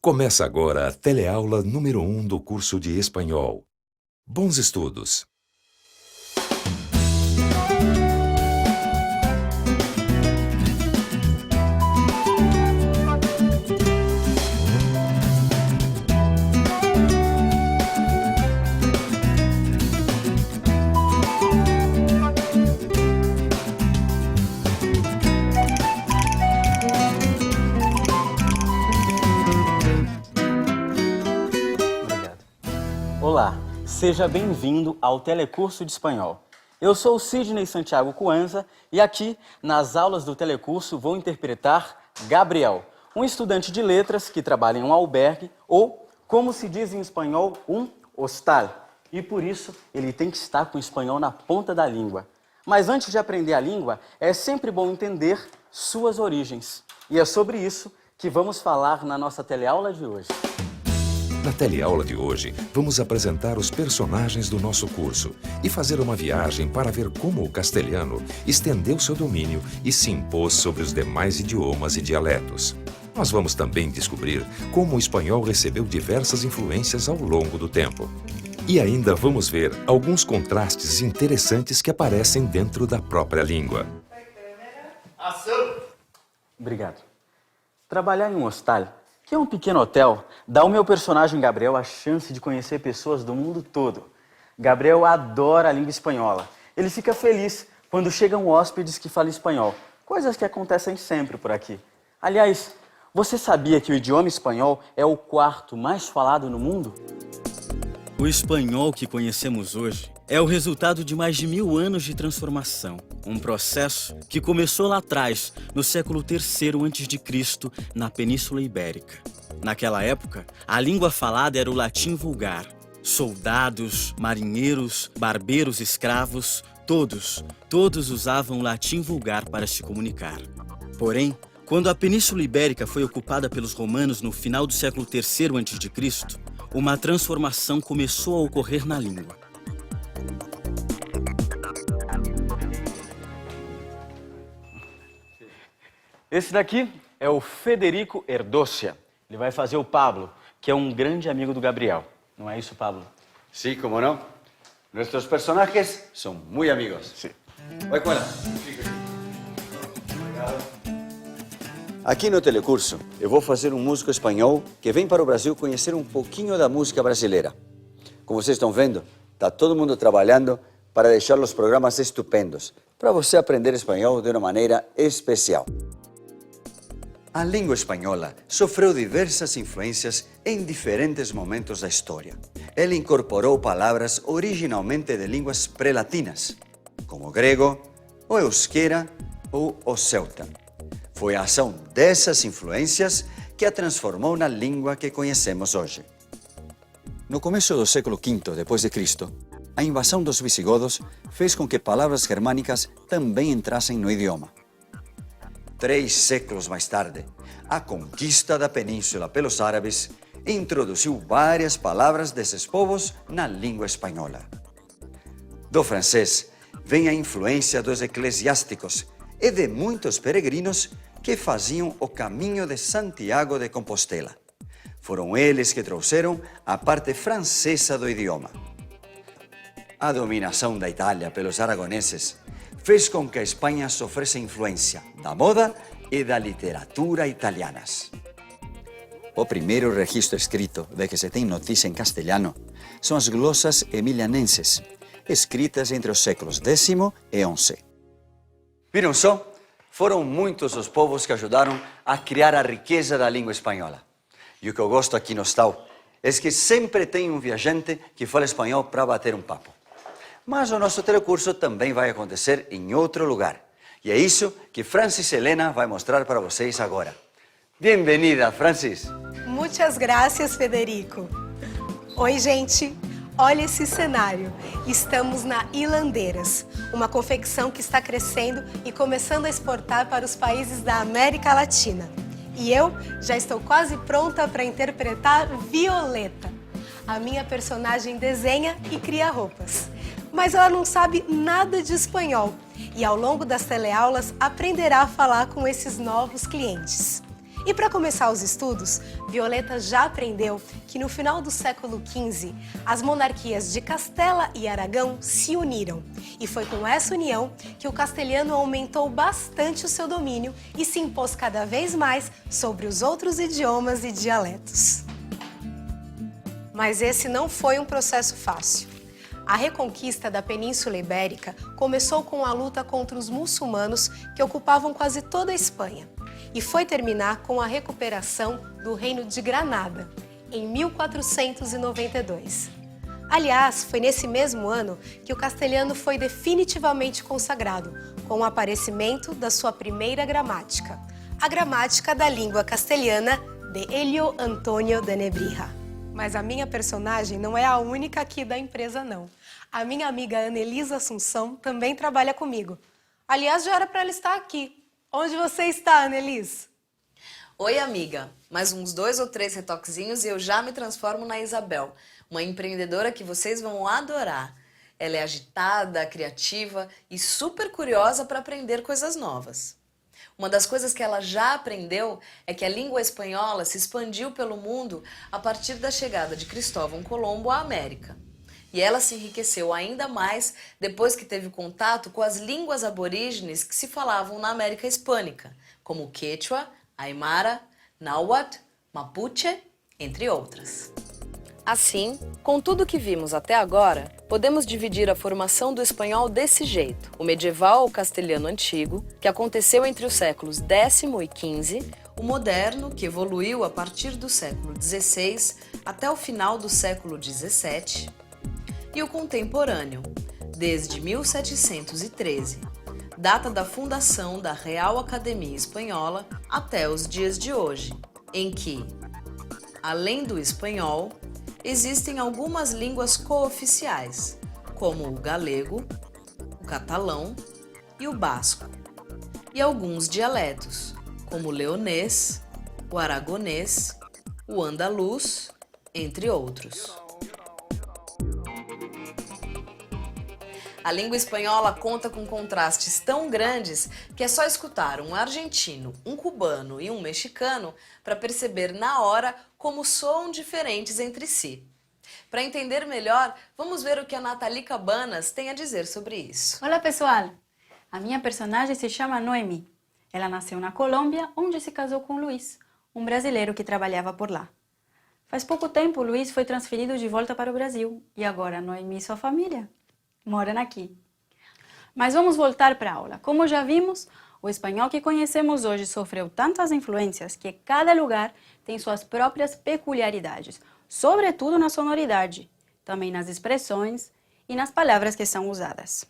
Começa agora a teleaula número 1 do curso de espanhol. Bons estudos! Olá, seja bem-vindo ao Telecurso de Espanhol. Eu sou o Sidney Santiago Cuanza e aqui, nas aulas do Telecurso, vou interpretar Gabriel, um estudante de letras que trabalha em um albergue ou, como se diz em espanhol, um hostal. E por isso, ele tem que estar com o espanhol na ponta da língua. Mas antes de aprender a língua, é sempre bom entender suas origens. E é sobre isso que vamos falar na nossa teleaula de hoje. Na teleaula de hoje, vamos apresentar os personagens do nosso curso e fazer uma viagem para ver como o castelhano estendeu seu domínio e se impôs sobre os demais idiomas e dialetos. Nós vamos também descobrir como o espanhol recebeu diversas influências ao longo do tempo. E ainda vamos ver alguns contrastes interessantes que aparecem dentro da própria língua. Ação! Obrigado. Trabalhar em um hostal, que é um pequeno hotel, dá ao meu personagem Gabriel a chance de conhecer pessoas do mundo todo. Gabriel adora a língua espanhola. Ele fica feliz quando chegam hóspedes que falam espanhol, coisas que acontecem sempre por aqui. Aliás, você sabia que o idioma espanhol é o quarto mais falado no mundo? O espanhol que conhecemos hoje é o resultado de mais de 1000 anos de transformação. Um processo que começou lá atrás, no século III a.C., na Península Ibérica. Naquela época, a língua falada era o latim vulgar. Soldados, marinheiros, barbeiros, escravos, todos usavam o latim vulgar para se comunicar. Porém, quando a Península Ibérica foi ocupada pelos romanos no final do século III a.C., uma transformação começou a ocorrer na língua. Esse daqui é o Federico Erdócia. Ele vai fazer o Pablo, que é um grande amigo do Gabriel. Não é isso, Pablo? Sí, como no. Nuestros personajes son muy amigos. Sí. Vai com ela. Aqui no Telecurso, eu vou fazer um músico espanhol que vem para o Brasil conhecer um pouquinho da música brasileira. Como vocês estão vendo, está todo mundo trabalhando para deixar os programas estupendos, para você aprender espanhol de uma maneira especial. A língua espanhola sofreu diversas influências em diferentes momentos da história. Ele incorporou palavras originalmente de línguas pré-latinas, como o grego, o euskera ou o celta. Foi a ação dessas influências que a transformou na língua que conhecemos hoje. No começo do século V d.C., a invasão dos visigodos fez com que palavras germânicas também entrassem no idioma. 3 séculos mais tarde, a conquista da península pelos árabes introduziu várias palavras desses povos na língua espanhola. Do francês vem a influência dos eclesiásticos e de muitos peregrinos que faziam o caminho de Santiago de Compostela. Foram eles que trouxeram a parte francesa do idioma. A dominação da Itália pelos aragoneses fez com que a Espanha sofresse influência da moda e da literatura italianas. O primeiro registro escrito de que se tem notícia em castelhano são as glosas emilianenses, escritas entre os séculos X e XI. Viram só? Foram muitos os povos que ajudaram a criar a riqueza da língua espanhola. E o que eu gosto aqui no Hostal é que sempre tem um viajante que fala espanhol para bater um papo. Mas o nosso telecurso também vai acontecer em outro lugar. E é isso que Francis Helena vai mostrar para vocês agora. Bem-vinda, Francis! Muitas graças, Federico. Oi, gente! Olha esse cenário. Estamos na Hilandeiras, uma confecção que está crescendo e começando a exportar para os países da América Latina. E eu já estou quase pronta para interpretar Violeta. A minha personagem desenha e cria roupas. Mas ela não sabe nada de espanhol e ao longo das teleaulas aprenderá a falar com esses novos clientes. E para começar os estudos, Violeta já aprendeu que no final do século XV, as monarquias de Castela e Aragão se uniram. E foi com essa união que o castelhano aumentou bastante o seu domínio e se impôs cada vez mais sobre os outros idiomas e dialetos. Mas esse não foi um processo fácil. A reconquista da Península Ibérica começou com a luta contra os muçulmanos que ocupavam quase toda a Espanha e foi terminar com a recuperação do Reino de Granada, em 1492. Aliás, foi nesse mesmo ano que o castelhano foi definitivamente consagrado, com o aparecimento da sua primeira gramática, a gramática da língua castelhana de Elio Antonio de Nebrija. Mas a minha personagem não é a única aqui da empresa, não. A minha amiga Anelisa Assunção também trabalha comigo. Aliás, já era para ela estar aqui. Onde você está, Anelis? Oi, amiga. Mais uns 2 ou 3 retoquezinhos e eu já me transformo na Isabel, uma empreendedora que vocês vão adorar. Ela é agitada, criativa e super curiosa para aprender coisas novas. Uma das coisas que ela já aprendeu é que a língua espanhola se expandiu pelo mundo a partir da chegada de Cristóvão Colombo à América. E ela se enriqueceu ainda mais depois que teve contato com as línguas aborígenes que se falavam na América Hispânica, como Quechua, Aymara, Náhuatl, Mapuche, entre outras. Assim, com tudo que vimos até agora, podemos dividir a formação do espanhol desse jeito: o medieval ou castelhano antigo, que aconteceu entre os séculos X e XV, o moderno, que evoluiu a partir do século XVI até o final do século XVII, e o contemporâneo, desde 1713, data da fundação da Real Academia Espanhola, até os dias de hoje, em que, além do espanhol, existem algumas línguas cooficiais, como o galego, o catalão e o basco, e alguns dialetos, como o leonês, o aragonês, o andaluz, entre outros. A língua espanhola conta com contrastes tão grandes que é só escutar um argentino, um cubano e um mexicano para perceber na hora como soam diferentes entre si. Para entender melhor, vamos ver o que a Nathalie Cabanas tem a dizer sobre isso. Olá, pessoal! A minha personagem se chama Noemi. Ela nasceu na Colômbia, onde se casou com Luiz, um brasileiro que trabalhava por lá. Faz pouco tempo, Luiz foi transferido de volta para o Brasil e agora Noemi e sua família moram aqui. Mas vamos voltar para a aula. Como já vimos, o espanhol que conhecemos hoje sofreu tantas influências que cada lugar tem suas próprias peculiaridades, sobretudo na sonoridade, também nas expressões e nas palavras que são usadas.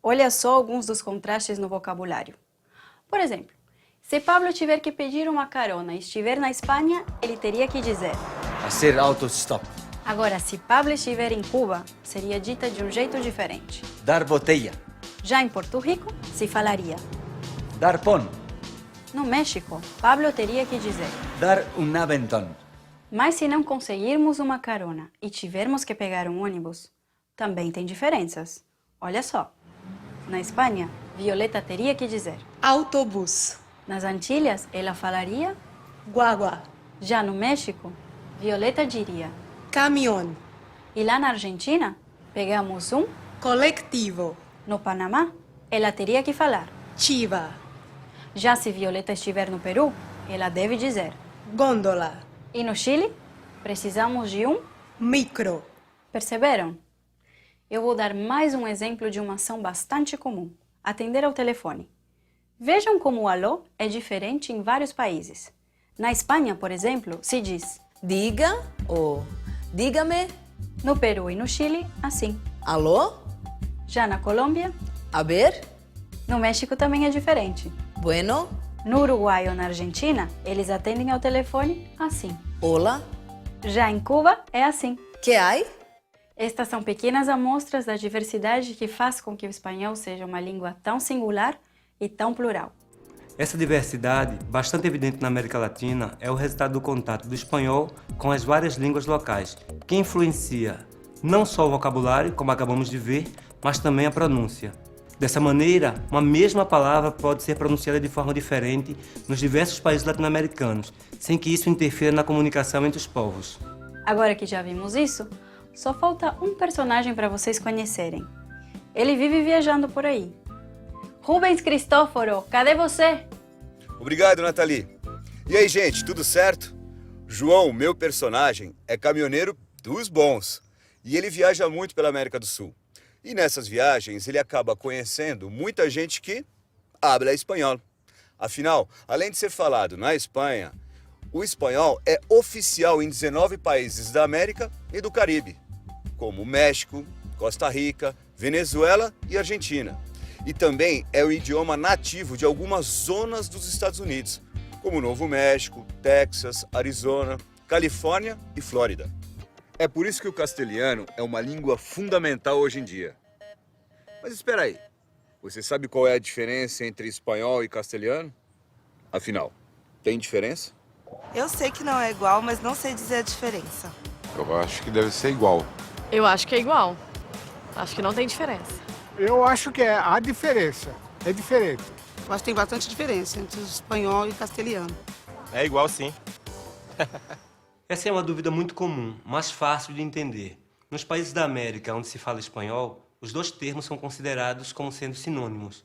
Olha só alguns dos contrastes no vocabulário. Por exemplo, se Pablo tiver que pedir uma carona e estiver na Espanha, ele teria que dizer Hacer autostop. Agora, se Pablo estiver em Cuba, seria dita de um jeito diferente. Dar botella. Já em Porto Rico, se falaria. Dar pon. No México, Pablo teria que dizer. Dar un aventón. Mas se não conseguirmos uma carona e tivermos que pegar um ônibus, também tem diferenças. Olha só. Na Espanha, Violeta teria que dizer. Autobús. Nas Antilhas, ela falaria. Guagua. Já no México, Violeta diria. Caminhão. E lá na Argentina, pegamos um. Coletivo. No Panamá, ela teria que falar. Chiva. Já se Violeta estiver no Peru, ela deve dizer. Gôndola. E no Chile, precisamos de um. Micro. Perceberam? Eu vou dar mais um exemplo de uma ação bastante comum: atender ao telefone. Vejam como o alô é diferente em vários países. Na Espanha, por exemplo, se diz Diga ou dígame. No Peru e no Chile, assim. Alô? Já na Colômbia, A ver? no México também é diferente. Bueno? No Uruguai ou na Argentina, eles atendem ao telefone assim. Hola? Já em Cuba, é assim. Que hay? Estas são pequenas amostras da diversidade que faz com que o espanhol seja uma língua tão singular e tão plural. Essa diversidade, bastante evidente na América Latina, é o resultado do contato do espanhol com as várias línguas locais, que influencia não só o vocabulário, como acabamos de ver, mas também a pronúncia. Dessa maneira, uma mesma palavra pode ser pronunciada de forma diferente nos diversos países latino-americanos, sem que isso interfira na comunicação entre os povos. Agora que já vimos isso, só falta um personagem para vocês conhecerem. Ele vive viajando por aí. Rubens Cristóforo, cadê você? Obrigado, Nathalie. E aí, gente, tudo certo? João, meu personagem, é caminhoneiro dos bons. E ele viaja muito pela América do Sul. E nessas viagens ele acaba conhecendo muita gente que habla espanhol. Afinal, além de ser falado na Espanha, o espanhol é oficial em 19 países da América e do Caribe, como México, Costa Rica, Venezuela e Argentina. E também é o idioma nativo de algumas zonas dos Estados Unidos, como Novo México, Texas, Arizona, Califórnia e Flórida. É por isso que o castelhano é uma língua fundamental hoje em dia. Mas espera aí, você sabe qual é a diferença entre espanhol e castelhano? Afinal, tem diferença? Eu sei que não é igual, mas não sei dizer a diferença. Eu acho que deve ser igual. Eu acho que é igual. Acho que não tem diferença. Eu acho que a diferença é diferente. Eu acho que tem bastante diferença entre o espanhol e o castelhano. É igual, sim. Essa é uma dúvida muito comum, mas fácil de entender. Nos países da América onde se fala espanhol, os dois termos são considerados como sendo sinônimos.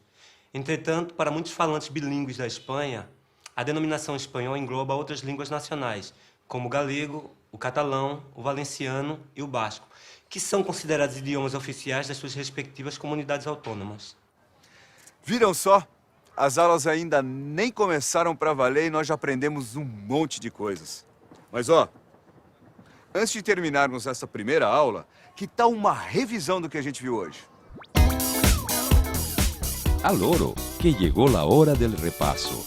Entretanto, para muitos falantes bilíngues da Espanha, a denominação espanhol engloba outras línguas nacionais, como o galego, o catalão, o valenciano e o basco, que são considerados idiomas oficiais das suas respectivas comunidades autônomas. Viram só? As aulas ainda nem começaram para valer e nós já aprendemos um monte de coisas. Mas ó, antes de terminarmos essa primeira aula, que tal uma revisão do que a gente viu hoje? Al oro, que llegó la hora del repaso.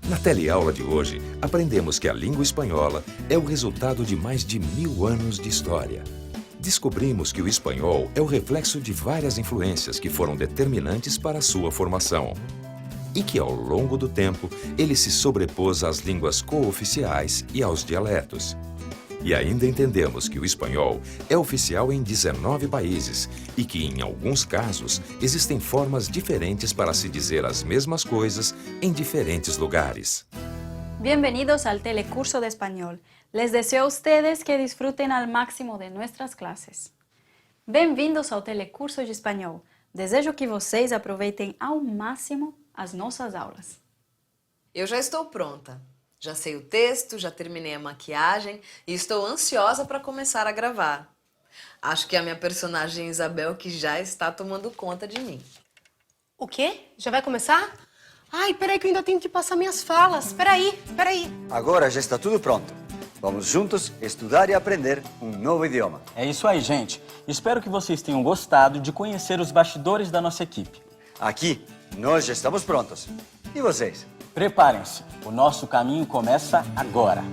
Na teleaula de hoje, aprendemos que a língua espanhola é o resultado de mais de 1000 anos de história. Descobrimos que o espanhol é o reflexo de várias influências que foram determinantes para a sua formação. E que, ao longo do tempo, ele se sobrepôs às línguas cooficiais e aos dialetos. E ainda entendemos que o espanhol é oficial em 19 países e que, em alguns casos, existem formas diferentes para se dizer as mesmas coisas em diferentes lugares. Bienvenidos al telecurso de español. Les deseo a ustedes que disfruten al máximo de nuestras clases. Bem-vindos ao telecurso de espanhol. Desejo que vocês aproveitem ao máximo as nossas aulas. Eu já estou pronta. Já sei o texto, já terminei a maquiagem e estou ansiosa para começar a gravar. Acho que é a minha personagem Isabel que já está tomando conta de mim. O quê? Já vai começar? Ai, peraí que eu ainda tenho que passar minhas falas. Peraí. Agora já está tudo pronto. Vamos juntos estudar e aprender um novo idioma. É isso aí, gente. Espero que vocês tenham gostado de conhecer os bastidores da nossa equipe. Aqui, nós já estamos prontos. E vocês? Preparem-se, o nosso caminho começa agora.